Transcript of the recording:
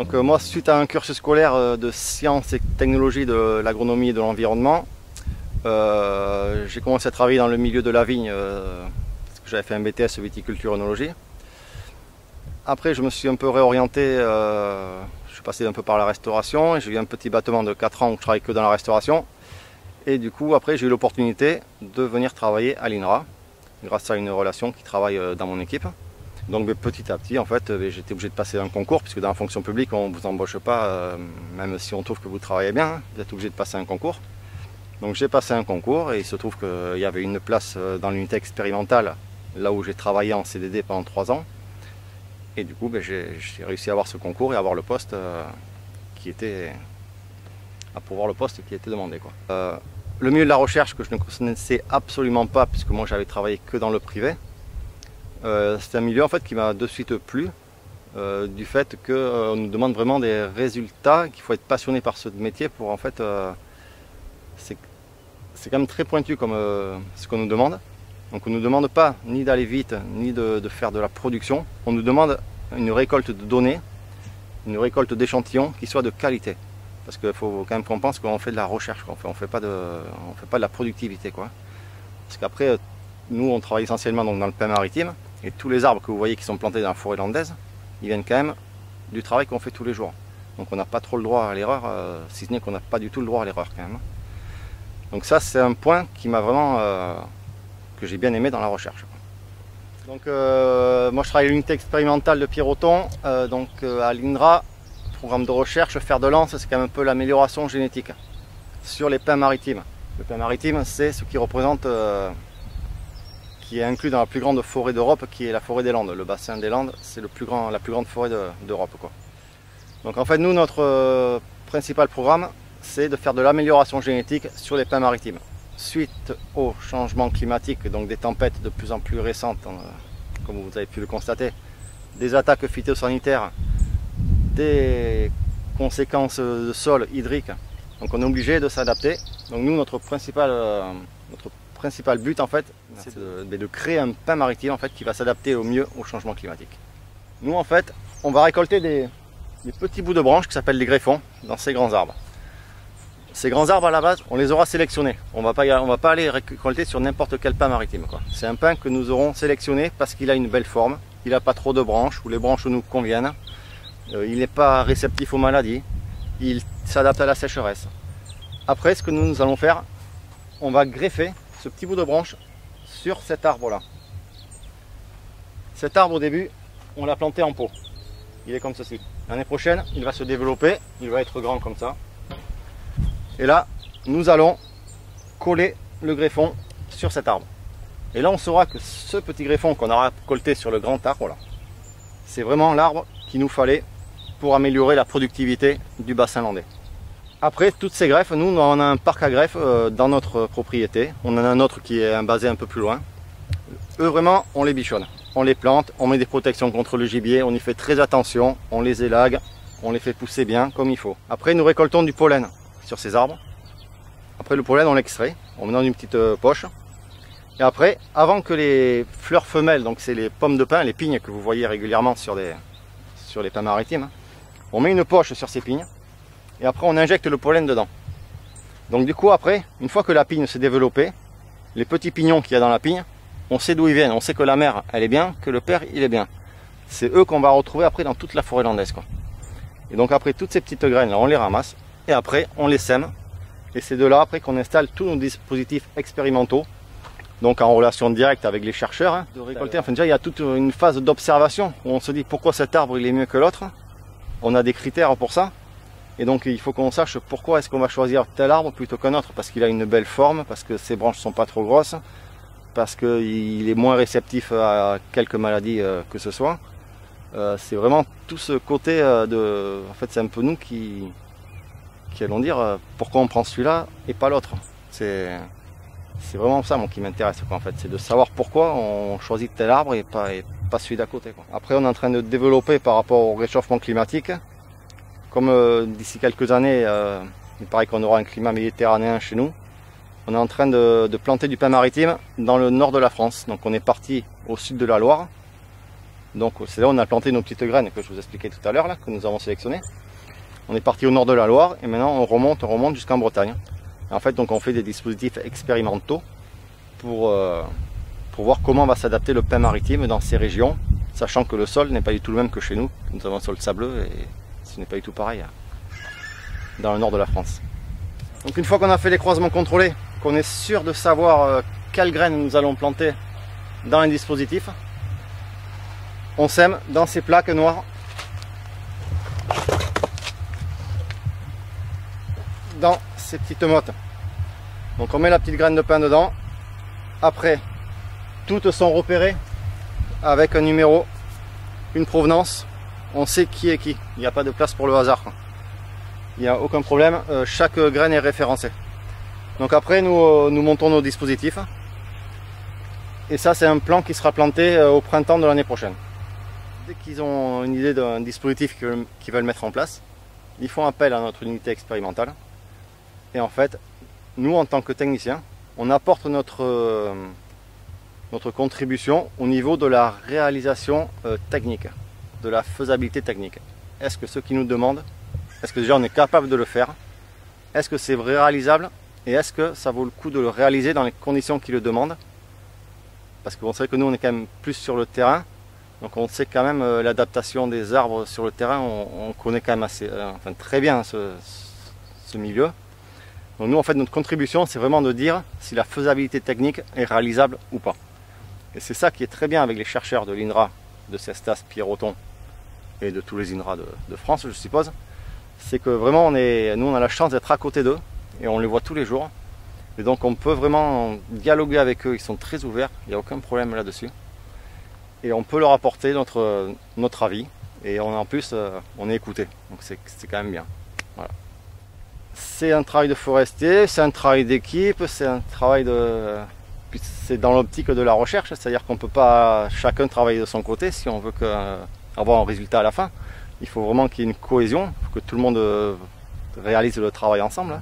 Donc moi, suite à un cursus scolaire de sciences et technologies de l'agronomie et de l'environnement, j'ai commencé à travailler dans le milieu de la vigne, parce que j'avais fait un BTS viticulture œnologie. Après, je me suis un peu réorienté, je suis passé un peu par la restauration, et j'ai eu un petit battement de 4 ans où je travaillais que dans la restauration. Et du coup, après, j'ai eu l'opportunité de venir travailler à l'INRA, grâce à une relation qui travaille dans mon équipe. Donc petit à petit, en fait, j'étais obligé de passer un concours, puisque dans la fonction publique, on ne vous embauche pas, même si on trouve que vous travaillez bien, hein, vous êtes obligé de passer un concours. Donc j'ai passé un concours, et il se trouve qu'il y avait une place dans l'unité expérimentale, là où j'ai travaillé en CDD pendant 3 ans. Et du coup, j'ai réussi à avoir ce concours et à avoir le poste à pourvoir le poste qui était demandé, quoi. Le milieu de la recherche que je ne connaissais absolument pas, puisque moi j'avais travaillé que dans le privé, c'est un milieu en fait qui m'a de suite plu, du fait qu'on nous demande vraiment des résultats, qu'il faut être passionné par ce métier pour en fait, c'est quand même très pointu comme ce qu'on nous demande. Donc on ne nous demande pas ni d'aller vite, ni de faire de la production, on nous demande une récolte de données, une récolte d'échantillons qui soit de qualité. Parce qu'il faut quand même qu'on pense qu'on fait de la recherche, on ne fait pas de la productivité, quoi. Parce qu'après, nous on travaille essentiellement donc dans le pin maritime, et tous les arbres que vous voyez qui sont plantés dans la forêt landaise, ils viennent quand même du travail qu'on fait tous les jours. Donc on n'a pas trop le droit à l'erreur, si ce n'est qu'on n'a pas du tout le droit à l'erreur quand même. Donc ça c'est un point qui m'a vraiment, que j'ai bien aimé dans la recherche. Donc moi je travaille à l'unité expérimentale de Pierroton, à l'INRA. Programme de recherche, fer de lance, c'est quand même un peu l'amélioration génétique sur les pins maritimes. Le pin maritime, c'est ce qui représente, qui est inclus dans la plus grande forêt d'Europe, qui est la forêt des Landes. Le bassin des Landes, c'est la plus grande forêt d'Europe, quoi. Donc en fait, nous, notre principal programme, c'est de faire de l'amélioration génétique sur les pins maritimes. Suite au changement climatique, donc des tempêtes de plus en plus récentes, comme vous avez pu le constater, des attaques phytosanitaires, des conséquences de sol hydrique, donc on est obligé de s'adapter. Donc nous, notre principal but en fait, c'est de créer un pin maritime en fait qui va s'adapter au mieux au changement climatique. Nous en fait, on va récolter des petits bouts de branches qui s'appellent des greffons dans ces grands arbres. Ces grands arbres à la base, on les aura sélectionnés. On va pas aller récolter sur n'importe quel pin maritime, quoi. C'est un pin que nous aurons sélectionné parce qu'il a une belle forme, il n'a pas trop de branches, ou les branches nous conviennent. Il n'est pas réceptif aux maladies, il s'adapte à la sécheresse. Après, ce que nous allons faire, on va greffer ce petit bout de branche sur cet arbre-là. Cet arbre, au début, on l'a planté en pot. Il est comme ceci. L'année prochaine, il va se développer, il va être grand comme ça. Et là, nous allons coller le greffon sur cet arbre. Et là, on saura que ce petit greffon qu'on aura récolté sur le grand arbre, là, c'est vraiment l'arbre qu'il nous fallait pour améliorer la productivité du bassin landais. Après, toutes ces greffes, nous on a un parc à greffes dans notre propriété. On en a un autre qui est basé un peu plus loin. Eux, vraiment, on les bichonne. On les plante, on met des protections contre le gibier, on y fait très attention, on les élague, on les fait pousser bien comme il faut. Après, nous récoltons du pollen sur ces arbres. Après, le pollen, on l'extrait, on met dans une petite poche. Et après, avant que les fleurs femelles, donc c'est les pommes de pin, les pignes que vous voyez régulièrement sur les pins maritimes, on met une poche sur ces pignes et après on injecte le pollen dedans. Donc du coup après, une fois que la pigne s'est développée, les petits pignons qu'il y a dans la pigne, on sait d'où ils viennent, on sait que la mère elle est bien, que le père il est bien. C'est eux qu'on va retrouver après dans toute la forêt landaise, quoi. Et donc après toutes ces petites graines là, on les ramasse et après on les sème. Et c'est de là après qu'on installe tous nos dispositifs expérimentaux, donc en relation directe avec les chercheurs, hein, de récolter. Enfin déjà il y a toute une phase d'observation où on se dit pourquoi cet arbre il est mieux que l'autre. On a des critères pour ça. Et donc il faut qu'on sache pourquoi est-ce qu'on va choisir tel arbre plutôt qu'un autre. Parce qu'il a une belle forme, parce que ses branches sont pas trop grosses, parce qu'il est moins réceptif à quelques maladies que ce soit. C'est vraiment tout ce côté En fait c'est un peu nous qui allons dire pourquoi on prend celui-là et pas l'autre. C'est vraiment ça moi qui m'intéresse, en fait, c'est de savoir pourquoi on choisit tel arbre et pas celui d'à côté, quoi. Après on est en train de développer par rapport au réchauffement climatique, comme d'ici quelques années il paraît qu'on aura un climat méditerranéen chez nous, on est en train de planter du pin maritime dans le nord de la France. Donc on est parti au sud de la Loire Donc c'est là où on a planté nos petites graines que je vous expliquais tout à l'heure, là, que nous avons sélectionnées. On est parti au nord de la Loire et maintenant on remonte jusqu'en Bretagne. Et en fait, donc on fait des dispositifs expérimentaux pour voir comment va s'adapter le pain maritime dans ces régions, sachant que le sol n'est pas du tout le même que chez nous. Nous avons un sol sableux et ce n'est pas du tout pareil dans le nord de la France. Donc une fois qu'on a fait les croisements contrôlés, qu'on est sûr de savoir quelles graines nous allons planter dans les dispositifs, on sème dans ces plaques noires, dans ces petites mottes. Donc on met la petite graine de pain dedans. Après, toutes sont repérées avec un numéro, une provenance. On sait qui est qui. Il n'y a pas de place pour le hasard. Il n'y a aucun problème. Chaque graine est référencée. Donc après, nous montons nos dispositifs. Et ça, c'est un plan qui sera planté au printemps de l'année prochaine. Dès qu'ils ont une idée d'un dispositif qu'ils veulent mettre en place, ils font appel à notre unité expérimentale. Et en fait, nous, en tant que techniciens, on apporte notre contribution au niveau de la réalisation technique, de la faisabilité technique. Est-ce que ce qu'ils nous demandent, est-ce que déjà on est capable de le faire? Est-ce que c'est réalisable? Et est-ce que ça vaut le coup de le réaliser dans les conditions qu'ils le demandent? Parce que vous savez que nous, on est quand même plus sur le terrain. Donc on sait quand même l'adaptation des arbres sur le terrain, on connaît quand même très bien ce milieu. Donc nous, en fait, notre contribution, c'est vraiment de dire si la faisabilité technique est réalisable ou pas. Et c'est ça qui est très bien avec les chercheurs de l'INRA, de Cestas, Pierroton et de tous les INRA de France, je suppose. C'est que vraiment, nous, on a la chance d'être à côté d'eux et on les voit tous les jours. Et donc on peut vraiment dialoguer avec eux, ils sont très ouverts, il n'y a aucun problème là-dessus. Et on peut leur apporter notre avis et en plus, on est écouté. Donc c'est quand même bien. Voilà. C'est un travail de forestier, c'est un travail d'équipe, c'est un travail c'est dans l'optique de la recherche, c'est-à-dire qu'on ne peut pas chacun travailler de son côté si on veut avoir un résultat à la fin. Il faut vraiment qu'il y ait une cohésion, que tout le monde réalise le travail ensemble.